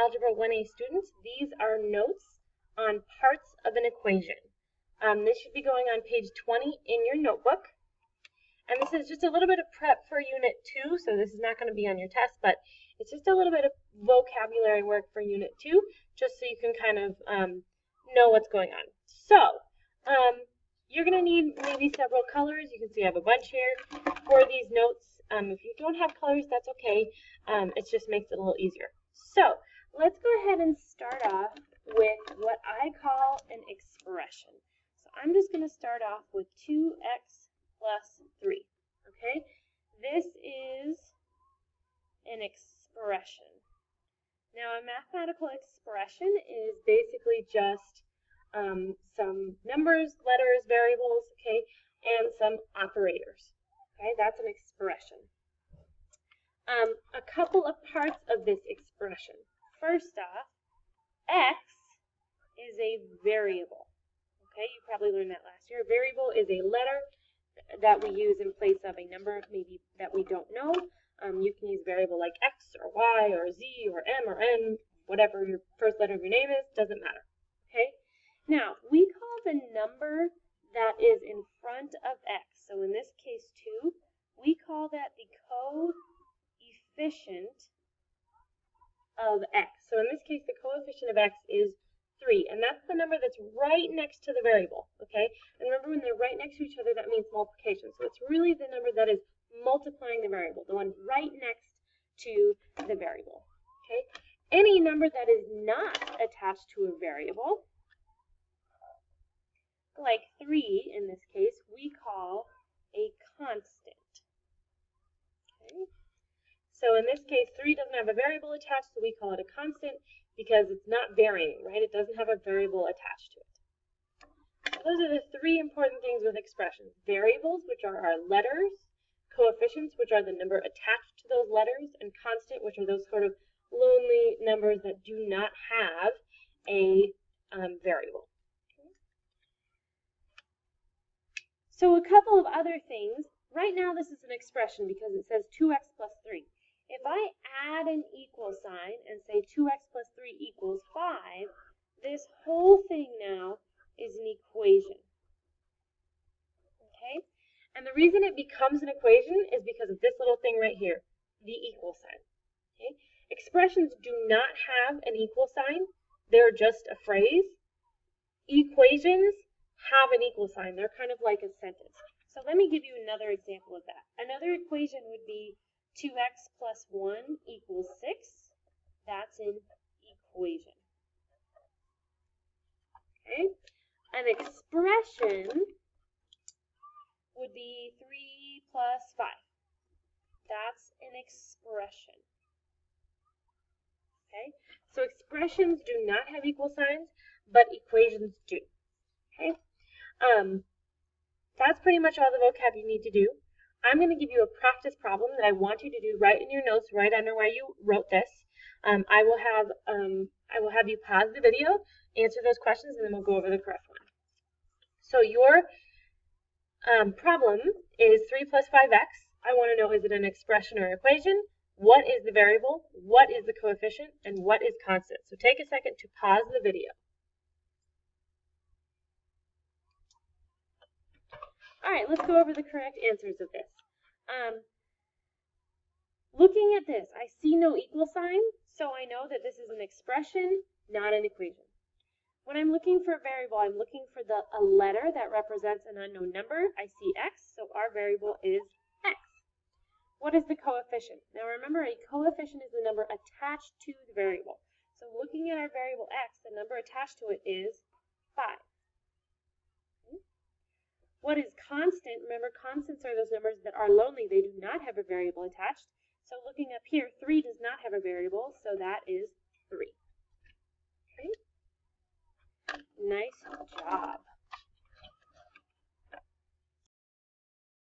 Algebra 1A students, these are notes on parts of an equation. This should be going on page 20 in your notebook. And this is just a little bit of prep for Unit 2, so this is not going to be on your test, but it's just a little bit of vocabulary work for Unit 2, just so you can kind of know what's going on. So, you're going to need maybe several colors. You can see I have a bunch here for these notes. If you don't have colors, that's okay. It just makes it a little easier. So, let's go ahead and start off with what I call an expression. So, I'm just going to start off with 2x plus 3. Okay? This is an expression. Now, a mathematical expression is basically just some numbers, letters, variables, okay, and some operators. Okay, that's an expression. A couple of parts of this expression. First off, x is a variable. Okay, you probably learned that last year. A variable is a letter that we use in place of a number maybe that we don't know. You can use variable like x or y or z or m or n, whatever your first letter of your name is, doesn't matter. Okay? Now, we call the number that is in front of x, so in this case 2, we call that the coefficient of x. So in this case, the coefficient of x is 3, and that's the number that's right next to the variable, okay? And remember, when they're right next to each other, that means multiplication. So it's really the number that is multiplying the variable, the one right next to the variable, okay? Any number that is not attached to a variable, like 3 in this case, we call a constant, okay? So in this case, 3 doesn't have a variable attached, so we call it a constant because it's not varying, right? It doesn't have a variable attached to it. So those are the 3 important things with expressions. Variables, which are our letters, coefficients, which are the number attached to those letters, and constant, which are those sort of lonely numbers that do not have a variable. Okay. So a couple of other things. Right now this is an expression because it says 2x plus 3. If I add an equal sign and say 2x plus 3 equals 5, this whole thing now is an equation. Okay? And the reason it becomes an equation is because of this little thing right here, the equal sign. Okay? Expressions do not have an equal sign. They're just a phrase. Equations have an equal sign. They're kind of like a sentence. So let me give you another example of that. Another equation would be 2x plus 1 equals 6. That's an equation. Okay? An expression would be 3 plus 5. That's an expression. Okay? So expressions do not have equal signs, but equations do. Okay? That's pretty much all the vocab you need to do. I'm going to give you a practice problem that I want you to do right in your notes, right under where you wrote this. I will have you pause the video, answer those questions, and then we'll go over the correct one. So your problem is 3 plus 5x. I want to know, is it an expression or equation? What is the variable? What is the coefficient? And what is constant? So take a second to pause the video. All right, let's go over the correct answers of this. Looking at this, I see no equal sign, so I know that this is an expression, not an equation. When I'm looking for a variable, I'm looking for a letter that represents an unknown number. I see x, so our variable is x. What is the coefficient? Now remember, a coefficient is the number attached to the variable. So looking at our variable x, the number attached to it is 5. What is constant? Remember, constants are those numbers that are lonely. They do not have a variable attached. So looking up here, 3 does not have a variable, so that is